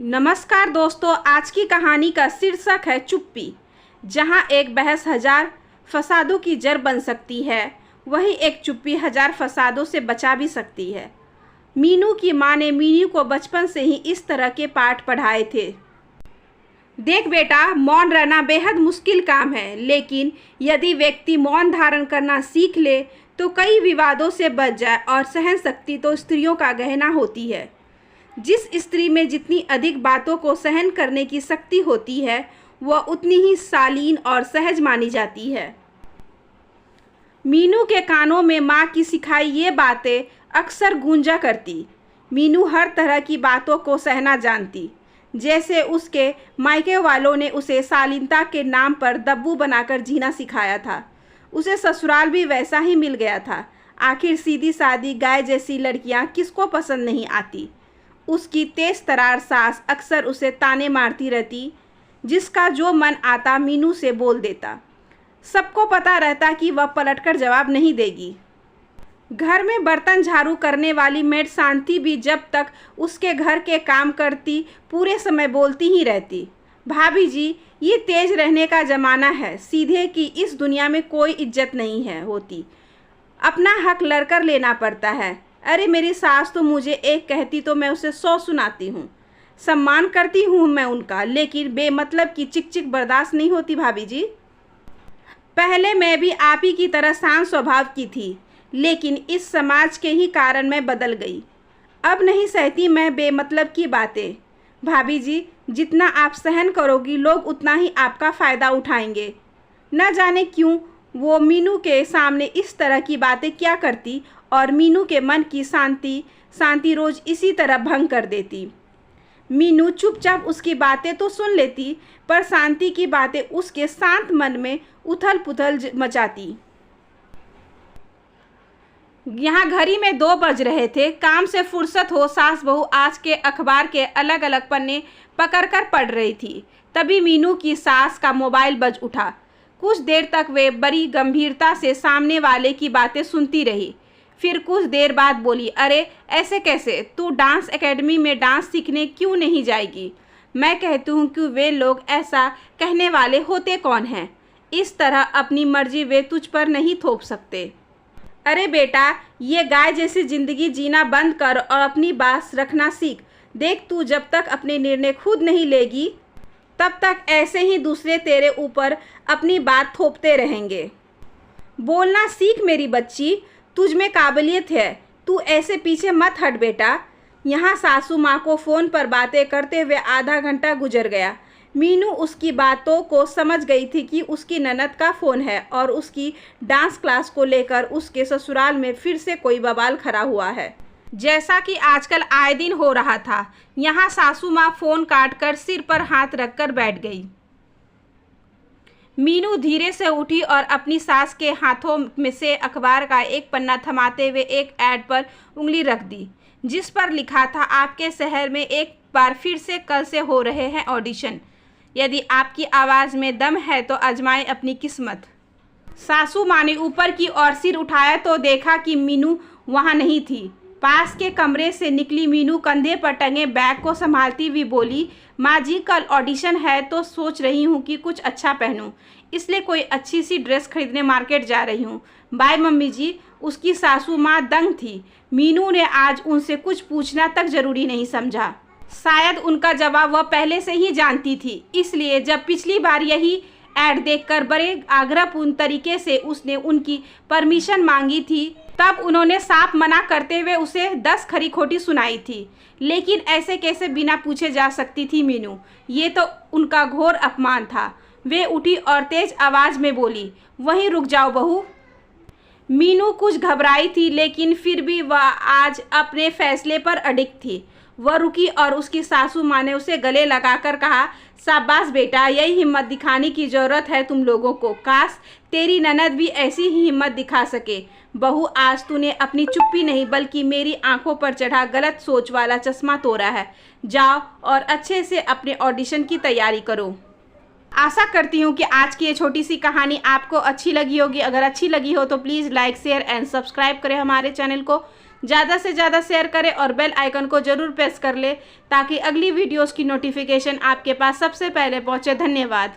नमस्कार दोस्तों, आज की कहानी का शीर्षक है चुप्पी। जहां एक बहस हजार फसादों की जड़ बन सकती है, वहीं एक चुप्पी हजार फसादों से बचा भी सकती है। मीनू की मां ने मीनू को बचपन से ही इस तरह के पाठ पढ़ाए थे। देख बेटा, मौन रहना बेहद मुश्किल काम है, लेकिन यदि व्यक्ति मौन धारण करना सीख ले तो कई विवादों से बच जाए। और सहन शक्ति तो स्त्रियों का गहना होती है। जिस स्त्री में जितनी अधिक बातों को सहन करने की शक्ति होती है, वह उतनी ही शालीन और सहज मानी जाती है। मीनू के कानों में माँ की सिखाई ये बातें अक्सर गूंजा करती। मीनू हर तरह की बातों को सहना जानती। जैसे उसके मायके वालों ने उसे शालीनता के नाम पर दब्बू बनाकर जीना सिखाया था, उसे ससुराल भी वैसा ही मिल गया था। आखिर सीधी सादी गाय जैसी लड़कियां किसको पसंद नहीं आती। उसकी तेज तरार सास अक्सर उसे ताने मारती रहती। जिसका जो मन आता मीनू से बोल देता। सबको पता रहता कि वह पलटकर जवाब नहीं देगी। घर में बर्तन झाड़ू करने वाली मेड शांति भी जब तक उसके घर के काम करती पूरे समय बोलती ही रहती। भाभी जी, ये तेज रहने का ज़माना है। सीधे की इस दुनिया में कोई इज्जत नहीं है होती, अपना हक लड़कर लेना पड़ता है। अरे मेरी सास तो मुझे एक कहती तो मैं उसे 100 सुनाती हूँ। सम्मान करती हूँ मैं उनका, लेकिन बेमतलब की चिक बर्दाश्त नहीं होती भाभी जी। पहले मैं भी आप ही की तरह शांत स्वभाव की थी, लेकिन इस समाज के ही कारण मैं बदल गई। अब नहीं सहती मैं बेमतलब की बातें। भाभी जी, जितना आप सहन करोगी लोग उतना ही आपका फ़ायदा उठाएंगे। न जाने क्यों वो मीनू के सामने इस तरह की बातें क्या करती और मीनू के मन की शांति रोज़ इसी तरह भंग कर देती। मीनू चुपचाप उसकी बातें तो सुन लेती, पर शांति की बातें उसके शांत मन में उथल पुथल मचाती। यहाँ घड़ी में 2 बज रहे थे। काम से फुर्सत हो सास बहू आज के अखबार के अलग अलग पन्ने पकड़कर पढ़ रही थी। तभी मीनू की सास का मोबाइल बज उठा। कुछ देर तक वे बड़ी गंभीरता से सामने वाले की बातें सुनती रही। फिर कुछ देर बाद बोली, अरे ऐसे कैसे? तू डांस एकेडमी में डांस सीखने क्यों नहीं जाएगी? मैं कहती हूँ कि वे लोग ऐसा कहने वाले होते कौन हैं? इस तरह अपनी मर्जी वे तुझ पर नहीं थोप सकते। अरे बेटा, ये गाय जैसी ज़िंदगी जीना बंद कर और अपनी बात रखना सीख। देख, तू जब तक अपने निर्णय खुद नहीं लेगी तब तक ऐसे ही दूसरे तेरे ऊपर अपनी बात थोपते रहेंगे। बोलना सीख मेरी बच्ची, तुझ में काबिलियत है। तू ऐसे पीछे मत हट बेटा। यहाँ सासू माँ को फ़ोन पर बातें करते हुए आधा घंटा गुजर गया। मीनू उसकी बातों को समझ गई थी कि उसकी ननद का फ़ोन है और उसकी डांस क्लास को लेकर उसके ससुराल में फिर से कोई बवाल खड़ा हुआ है, जैसा कि आजकल आए दिन हो रहा था। यहाँ सासू माँ फ़ोन काटकर सिर पर हाथ रखकर बैठ गई। मीनू धीरे से उठी और अपनी सास के हाथों में से अखबार का एक पन्ना थमाते हुए एक ऐड पर उंगली रख दी, जिस पर लिखा था, आपके शहर में एक बार फिर से कल से हो रहे हैं ऑडिशन। यदि आपकी आवाज़ में दम है तो आजमाएं अपनी किस्मत। सासू माँ ने ऊपर की ओर सिर उठाया तो देखा कि मीनू वहाँ नहीं थी। पास के कमरे से निकली मीनू कंधे पर टंगे बैग को संभालती हुई बोली, माँ जी कल ऑडिशन है तो सोच रही हूँ कि कुछ अच्छा पहनूं, इसलिए कोई अच्छी सी ड्रेस खरीदने मार्केट जा रही हूँ। बाय मम्मी जी। उसकी सासू माँ दंग थी। मीनू ने आज उनसे कुछ पूछना तक जरूरी नहीं समझा। शायद उनका जवाब वह पहले से ही जानती थी, इसलिए जब पिछली बार यही ऐड देखकर बड़े आग्रहपूर्ण तरीके से उसने उनकी परमिशन मांगी थी, तब उन्होंने साफ मना करते हुए उसे 10 खरी खोटी सुनाई थी। लेकिन ऐसे कैसे बिना पूछे जा सकती थी मीनू? ये तो उनका घोर अपमान था। वे उठी और तेज आवाज़ में बोली, वहीं रुक जाओ बहू। मीनू कुछ घबराई थी, लेकिन फिर भी वह आज अपने फैसले पर अडिग थी। वह रुकी और उसकी सासू माँ ने उसे गले लगाकर कहा, शाबाश बेटा, यही हिम्मत दिखाने की ज़रूरत है तुम लोगों को। काश तेरी ननद भी ऐसी ही हिम्मत दिखा सके। बहू, आज तूने अपनी चुप्पी नहीं बल्कि मेरी आंखों पर चढ़ा गलत सोच वाला चश्मा तोड़ा है। जाओ और अच्छे से अपने ऑडिशन की तैयारी करो। आशा करती हूँ कि आज की ये छोटी सी कहानी आपको अच्छी लगी होगी। अगर अच्छी लगी हो तो please like, share and subscribe करें हमारे चैनल को। ज़्यादा से ज़्यादा शेयर करें और बेल आइकन को ज़रूर प्रेस कर लें ताकि अगली वीडियोस की नोटिफिकेशन आपके पास सबसे पहले पहुंचे। धन्यवाद।